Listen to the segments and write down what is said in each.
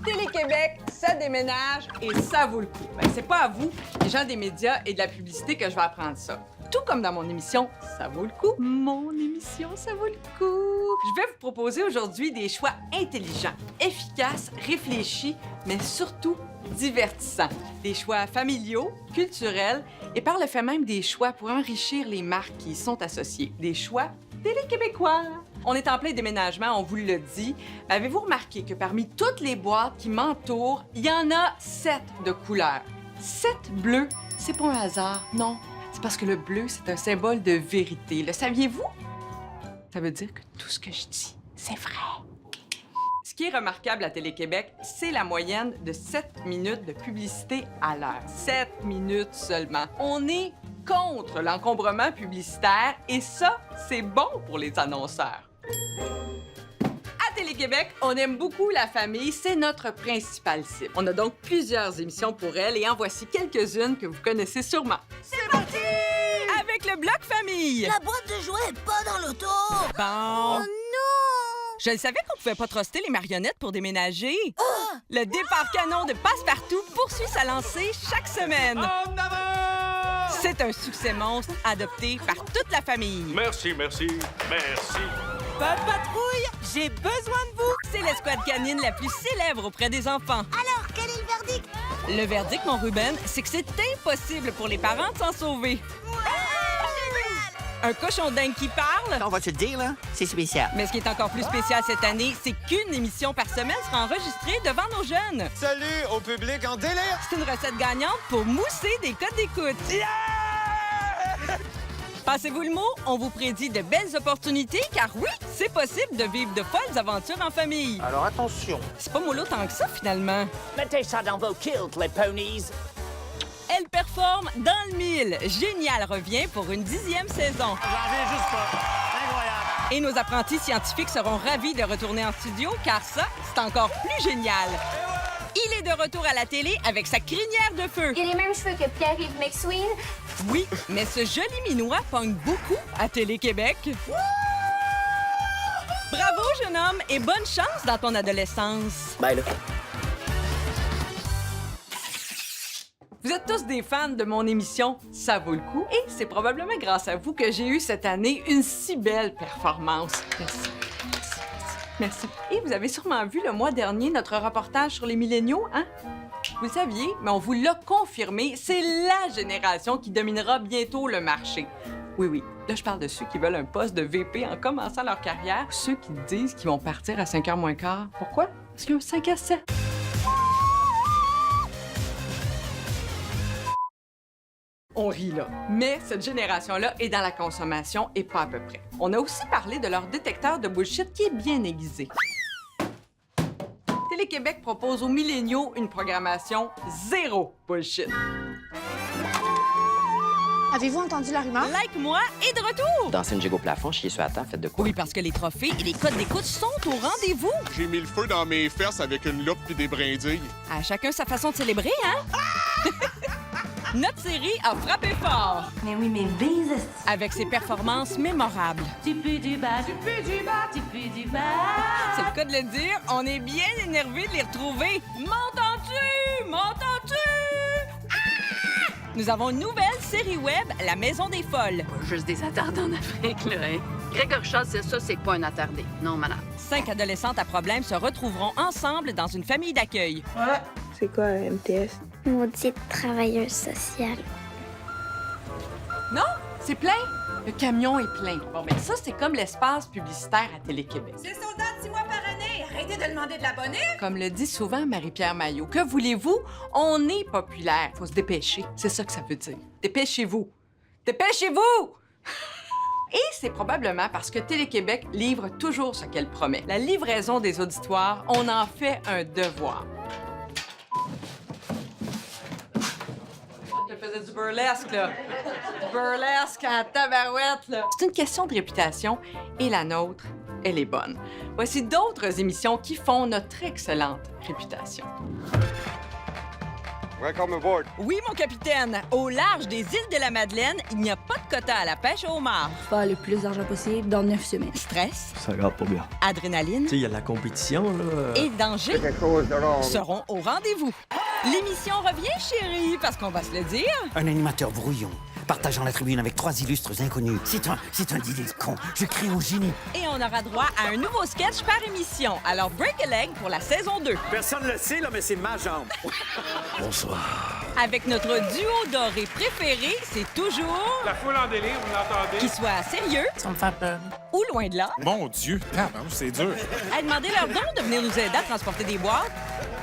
Télé-Québec, ça déménage et ça vaut le coup. Ben, c'est pas à vous, les gens des médias et de la publicité, que je vais apprendre ça. Tout comme dans mon émission Ça vaut le coup. Mon émission Ça vaut le coup. Je vais vous proposer aujourd'hui des choix intelligents, efficaces, réfléchis, mais surtout divertissants. Des choix familiaux, culturels et par le fait même des choix pour enrichir les marques qui y sont associées. Des choix télé-québécois. On est en plein déménagement, on vous le dit. Avez-vous remarqué que parmi toutes les boîtes qui m'entourent, il y en a 7 de couleurs? 7 bleus, c'est pas un hasard, non. C'est parce que le bleu, c'est un symbole de vérité. Le saviez-vous? Ça veut dire que tout ce que je dis, c'est vrai. Ce qui est remarquable à Télé-Québec, c'est la moyenne de 7 minutes de publicité à l'heure. 7 minutes seulement. On est contre l'encombrement publicitaire et ça, c'est bon pour les annonceurs. À Télé-Québec, on aime beaucoup la famille, c'est notre principal cible. On a donc plusieurs émissions pour elle et en voici quelques-unes que vous connaissez sûrement. C'est parti! Avec le bloc famille. La boîte de jouets est pas dans l'auto! Bon. Oh non! Je le savais qu'on pouvait pas truster les marionnettes pour déménager. Le départ canon de Passe-Partout poursuit sa lancée chaque semaine. En avant! C'est un succès monstre adopté par toute la famille. Merci, merci, merci. Pas de patrouille, j'ai besoin de vous. C'est l'escouade canine la plus célèbre auprès des enfants. Alors, quel est le verdict? Le verdict, mon Ruben, c'est que c'est impossible pour les parents de s'en sauver. Un cochon dingue qui parle. On va te le dire, là, c'est spécial. Mais ce qui est encore plus spécial cette année, c'est qu'une émission par semaine sera enregistrée devant nos jeunes. Salut au public en délire! C'est une recette gagnante pour mousser des codes d'écoute. Passez-vous le mot, on vous prédit de belles opportunités, car oui, c'est possible de vivre de folles aventures en famille. Alors attention. C'est pas mollo tant que ça, finalement. Mettez ça dans vos kilts, les ponies. Elle performe dans le mille. Génial revient pour une 10e saison. J'en reviens juste pas. Incroyable. Et nos apprentis scientifiques seront ravis de retourner en studio, car ça, c'est encore plus génial. Il est de retour à la télé avec sa crinière de feu. Il a les mêmes cheveux que Pierre-Yves McSween. Oui, mais ce joli minois pogne beaucoup à Télé-Québec. Bravo, jeune homme, et bonne chance dans ton adolescence. Bye, là. Vous êtes tous des fans de mon émission Ça vaut le coup et c'est probablement grâce à vous que j'ai eu cette année une si belle performance. Merci. Merci. Et vous avez sûrement vu le mois dernier notre reportage sur les milléniaux, hein? Vous le saviez, mais on vous l'a confirmé, c'est la génération qui dominera bientôt le marché. Oui, oui. Là, je parle de ceux qui veulent un poste de VP en commençant leur carrière, ceux qui disent qu'ils vont partir à 5h moins quart. Pourquoi? Parce qu'il y a un 5 à 7. On rit là. Mais cette génération-là est dans la consommation et pas à peu près. On a aussi parlé de leur détecteur de bullshit qui est bien aiguisé. Télé-Québec propose aux milléniaux une programmation zéro bullshit. Avez-vous entendu la rumeur? Like-moi et de retour! Danser une gigue au plafond, chier sur la table, faites de quoi? Oui, parce que les trophées et les codes d'écoute sont au rendez-vous. J'ai mis le feu dans mes fesses avec une loupe et des brindilles. À chacun sa façon de célébrer, hein? Notre série a frappé fort. Mais oui, mais bise! Avec ses performances mémorables. Tu peux du bas, tu peux du bas, tu peux du bas! C'est le cas de le dire, on est bien énervés de les retrouver. M'entends-tu? M'entends-tu? Ah! Nous avons une nouvelle série web, La Maison des Folles. Juste des attardés en Afrique, là, hein? Gregor Shaw, c'est ça, c'est pas un attardé. Non, madame. 5 adolescentes à problème se retrouveront ensemble dans une famille d'accueil. Ouais. C'est quoi un MTS? Maudite travailleuse sociale. Non, c'est plein. Le camion est plein. Bon, ben ça, c'est comme l'espace publicitaire à Télé-Québec. C'est soldat de 6 mois par année! Arrêtez de demander de l'abonné! Comme le dit souvent Marie-Pierre Maillot, que voulez-vous? On est populaire. Faut se dépêcher. C'est ça que ça veut dire. Dépêchez-vous. Dépêchez-vous! Et c'est probablement parce que Télé-Québec livre toujours ce qu'elle promet. La livraison des auditoires, on en fait un devoir. Je faisais du burlesque, là. Du burlesque en tabarouette, là. C'est une question de réputation et la nôtre, elle est bonne. Voici d'autres émissions qui font notre excellente réputation. Welcome aboard. Oui, mon capitaine. Au large des îles de la Madeleine, il n'y a pas de quota à la pêche au homard. Faire le plus d'argent possible dans 9 semaines. Stress, Ça regarde pas bien. adrénaline Tu sais, il y a de la compétition, là. et danger Quelque chose de l'ordre. seront au rendez-vous. L'émission revient, chérie, parce qu'on va se le dire. Un animateur brouillon, partageant la tribune avec 3 illustres inconnus. C'est un dîner de con. Je crie au génie. Et on aura droit à un nouveau sketch par émission. Alors, break a leg pour la saison 2. Personne ne le sait, là, mais c'est ma jambe. Avec notre duo doré préféré, c'est toujours... La foule en délire, vous l'entendez? Qu'il soit sérieux Ça me fait peur. ou loin de là, Mon Dieu, c'est dur. à demander leur don de venir nous aider à transporter des boîtes,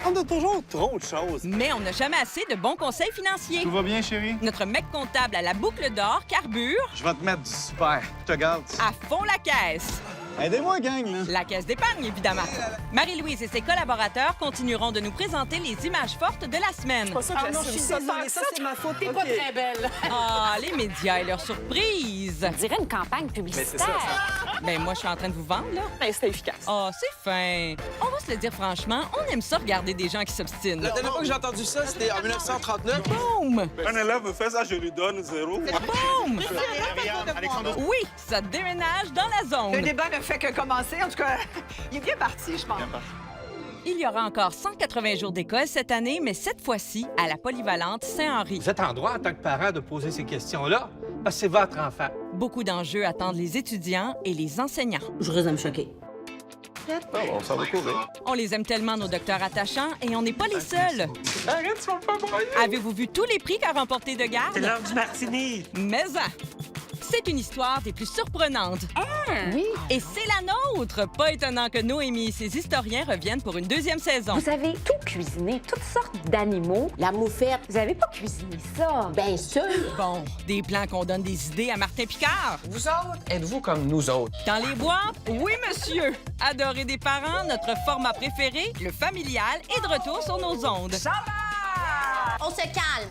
On a toujours trop de choses. mais on n'a jamais assez de bons conseils financiers. Tout va bien, chérie? Notre mec comptable à la boucle d'or carbure Je vais te mettre du super. Je te garde. à fond la caisse. Aidez-moi, gang, là. La caisse d'épargne, évidemment. Marie-Louise et ses collaborateurs continueront de nous présenter les images fortes de la semaine. T'es pas très belle. Ah, les médias et leurs surprises. On dirait une campagne publicitaire. Ben, moi, je suis en train de vous vendre, là. C'est efficace. Ah, c'est fin. On va se le dire franchement, on aime ça regarder des gens qui s'obstinent. La dernière fois que j'ai entendu ça, c'était en 1939. Boum! Un élève me fait ça, je lui donne 0. Boum! Oui, ça déménage dans la zone. débat ne fait que commencer. En tout cas, il est bien parti, je pense. Il y aura encore 180 jours d'école cette année, mais cette fois-ci à la polyvalente Saint-Henri. Vous êtes en droit, en tant que parent, de poser ces questions-là, parce que c'est votre enfant. Beaucoup d'enjeux attendent les étudiants et les enseignants. Je risque de me choquer. On s'en va courir. On les aime tellement, nos docteurs attachants, et on n'est pas les seuls. Arrête, tu vas pas broyer. Avez-vous vu tous les prix qu'a remporté de garde? l'heure du martini. Mais c'est une histoire des plus surprenantes. Oui. Et c'est la nôtre! Pas étonnant que Noémie et ses historiens reviennent pour une deuxième saison. Vous avez tout cuisiné, toutes sortes d'animaux. La moufette, Vous avez pas cuisiné ça. bien sûr. Bon, des plans qu'on donne des idées à Martin Picard. Vous autres, êtes-vous comme nous autres? Dans les boîtes, oui, monsieur! Adoré des parents, notre format préféré, le familial, est de retour sur nos ondes. On se calme.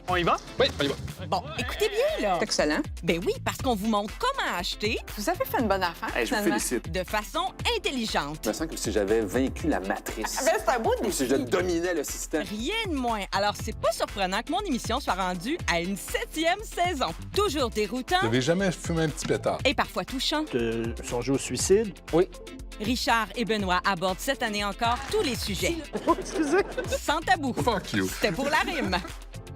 On y va? Oui, on y va. Bon, écoutez bien, là. Excellent. Ben oui, parce qu'on vous montre comment acheter Vous avez fait une bonne affaire, Hey, je vous finalement. félicite. de façon intelligente. Je me sens comme si j'avais vaincu la matrice. Ben, c'est un beau Comme si je dominais le système. Rien de moins. Alors, c'est pas surprenant que mon émission soit rendue à une 7e saison. Toujours déroutant Vous avez jamais fumé un petit pétard? et parfois touchant. Songer au suicide? Oui. Richard et Benoît abordent cette année encore tous les sujets. Sans tabou. Fuck you. C'était pour la rime.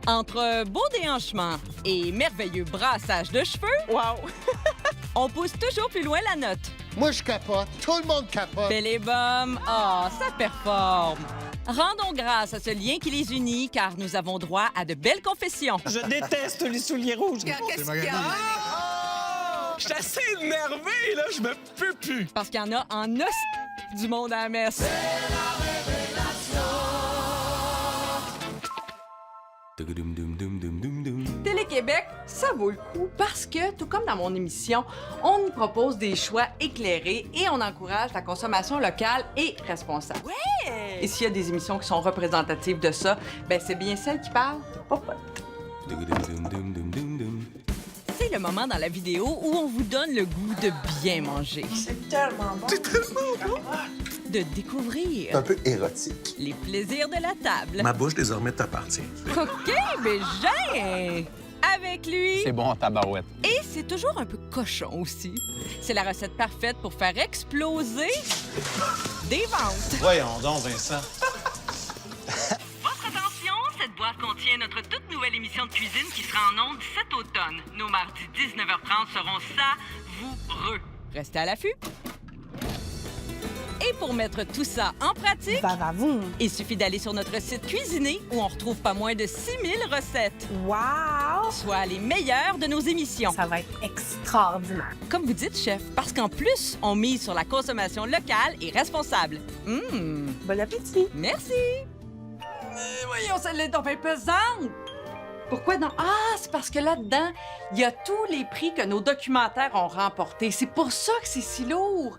Entre beau déhanchement et merveilleux brassage de cheveux, Wow. on pousse toujours plus loin la note. Moi, je capote. Tout le monde capote. Bel et bum, ça performe. Rendons grâce à ce lien qui les unit, car nous avons droit à de belles confessions. Je déteste les souliers rouges. Qu'est-ce qu'il y a? Je suis assez énervé, là, je me peux plus. Parce qu'il y en a en os du monde à la messe. Télé-Québec, ça vaut le coup parce que, tout comme dans mon émission, on y propose des choix éclairés et on encourage la consommation locale et responsable. Ouais! Et s'il y a des émissions qui sont représentatives de ça, ben c'est bien celles qui parlent de popote. C'est le moment dans la vidéo où on vous donne le goût de bien manger. C'est tellement bon. De découvrir Un peu érotique. les plaisirs de la table. Ma bouche désormais t'appartient. Coquin, Bégin! Avec lui. C'est bon en tabarouette. Et c'est toujours un peu cochon aussi. C'est la recette parfaite pour faire exploser des ventes. Voyons donc, Vincent. Votre attention, cette boîte contient notre toute nouvelle émission de cuisine qui sera en ondes cet automne. Nos mardis 19h30 seront savoureux. Restez à l'affût. Et pour mettre tout ça en pratique, il suffit d'aller sur notre site Cuisiner où on retrouve pas moins de 6000 recettes. Wow! Soit les meilleures de nos émissions. Ça va être extraordinaire. Comme vous dites, chef, parce qu'en plus, on mise sur la consommation locale et responsable. Bon appétit! Merci! Mais voyons, celle-là est donc bien pesante! Pourquoi non? Ah, c'est parce que là-dedans, il y a tous les prix que nos documentaires ont remportés. C'est pour ça que c'est si lourd.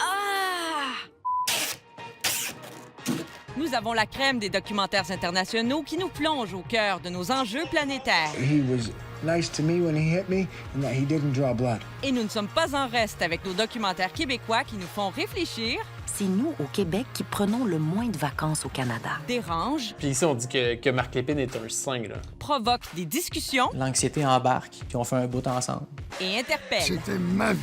Ah! Nous avons la crème des documentaires internationaux qui nous plonge au cœur de nos enjeux planétaires. He was nice to me when he hit me and that he didn't draw blood. Et nous ne sommes pas en reste avec nos documentaires québécois qui nous font réfléchir c'est nous, au Québec, qui prenons le moins de vacances au Canada. Dérange, Puis ici, on dit que Marc Lépine est un saint, là. provoque des discussions L'anxiété embarque, puis on fait un bout ensemble. et interpelle. C'était ma vie.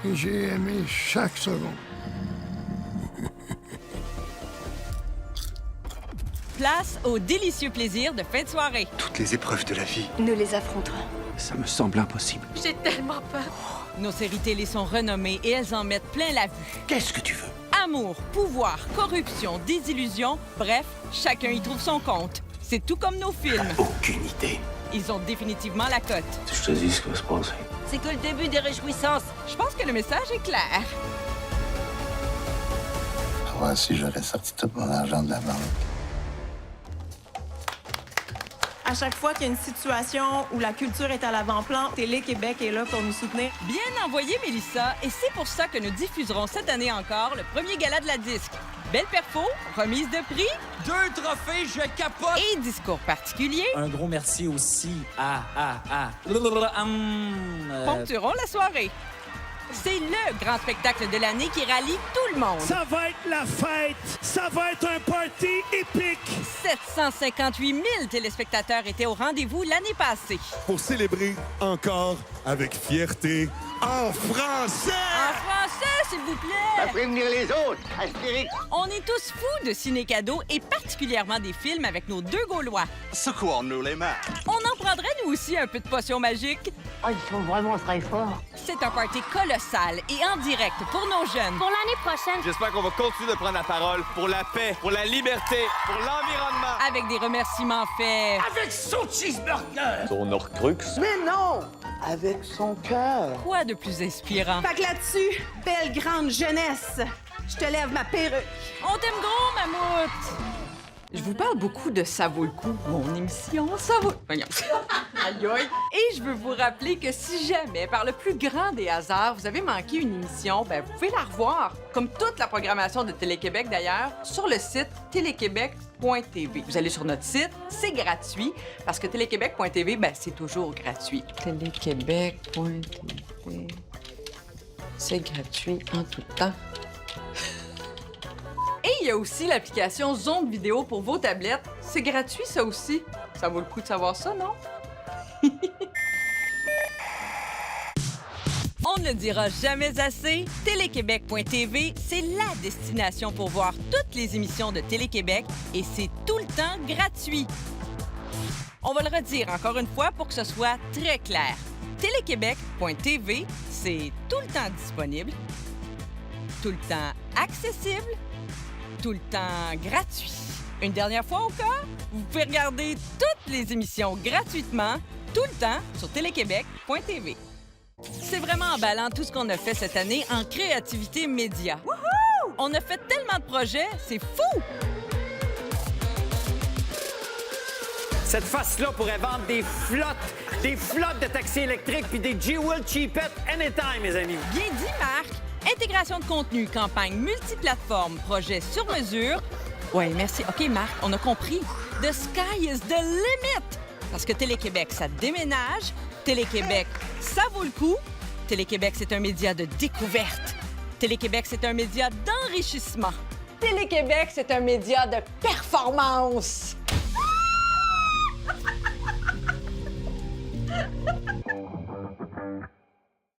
Et j'ai aimé chaque seconde. Place au délicieux plaisir de fin de soirée. Toutes les épreuves de la vie. Nous les affronterons. Ça me semble impossible. J'ai tellement peur. Nos séries télé sont renommées et elles en mettent plein la vue. Qu'est-ce que tu veux? Amour, pouvoir, corruption, désillusion, bref, chacun y trouve son compte. C'est tout comme nos films. Aucune idée. Ils ont définitivement la cote. Je te dis ce qui va se passer. C'est que le début des réjouissances. Je pense que le message est clair. Voir si j'aurais sorti tout mon argent de la banque. À chaque fois qu'il y a une situation où la culture est à l'avant-plan, Télé-Québec est là pour nous soutenir. Bien envoyé, Mélissa, et c'est pour ça que nous diffuserons cette année encore le premier gala de la disque. Belle perfo, remise de prix 2 trophées, je capote! et discours particulier Un gros merci aussi ponctueront la soirée. C'est le grand spectacle de l'année qui rallie tout le monde. Ça va être la fête! Ça va être un party épique! 758 000 téléspectateurs étaient au rendez-vous l'année passée. Pour célébrer encore avec fierté en français! En français, s'il vous plaît! Prévenir les autres, Astérix. On est tous fous de ciné-cadeaux et particulièrement des films avec nos deux Gaulois. Secours-nous les mains! On en prendrait nous aussi un peu de potion magique. Oh, ils sont vraiment très forts. C'est un party colossal et en direct pour nos jeunes. Pour l'année prochaine, J'espère qu'on va continuer de prendre la parole pour la paix, pour la liberté, pour l'environnement. Avec des remerciements faits. Avec son cheeseburger! Son Horcrux. Mais non! Avec son cœur. Quoi de plus inspirant? Fait que là-dessus, belle grande jeunesse, je te lève ma perruque. On t'aime gros, mammouth! Je vous parle beaucoup de Ça vaut le coup, mon émission Ça vaut... Voyons. Aïe aïe. Et je veux vous rappeler que si jamais, par le plus grand des hasards, vous avez manqué une émission, ben vous pouvez la revoir, comme toute la programmation de Télé-Québec d'ailleurs, sur le site téléquébec.tv. Vous allez sur notre site, c'est gratuit, parce que téléquébec.tv, ben c'est toujours gratuit. Téléquébec.tv, c'est gratuit en tout temps. Et il y a aussi l'application Zone Vidéo pour vos tablettes. C'est gratuit, ça aussi. Ça vaut le coup de savoir ça, non? On ne le dira jamais assez, téléquébec.tv, c'est la destination pour voir toutes les émissions de Télé-Québec et c'est tout le temps gratuit. On va le redire encore une fois pour que ce soit très clair. Téléquébec.tv, c'est tout le temps disponible, tout le temps accessible, tout le temps gratuit. Une dernière fois au cas, vous pouvez regarder toutes les émissions gratuitement, tout le temps, sur téléquébec.tv. C'est vraiment emballant tout ce qu'on a fait cette année en créativité média. Wouhou! On a fait tellement de projets, c'est fou! Cette face-là pourrait vendre des flottes de taxis électriques puis des G-Will Cheapette anytime, mes amis. Bien dit, Marc! Intégration de contenu, campagne multiplateforme, projet sur mesure. Ouais, merci. OK, Marc, on a compris. The sky is the limit! Parce que Télé-Québec, ça déménage. Télé-Québec, ça vaut le coup. Télé-Québec, c'est un média de découverte. Télé-Québec, c'est un média d'enrichissement. Télé-Québec, c'est un média de performance.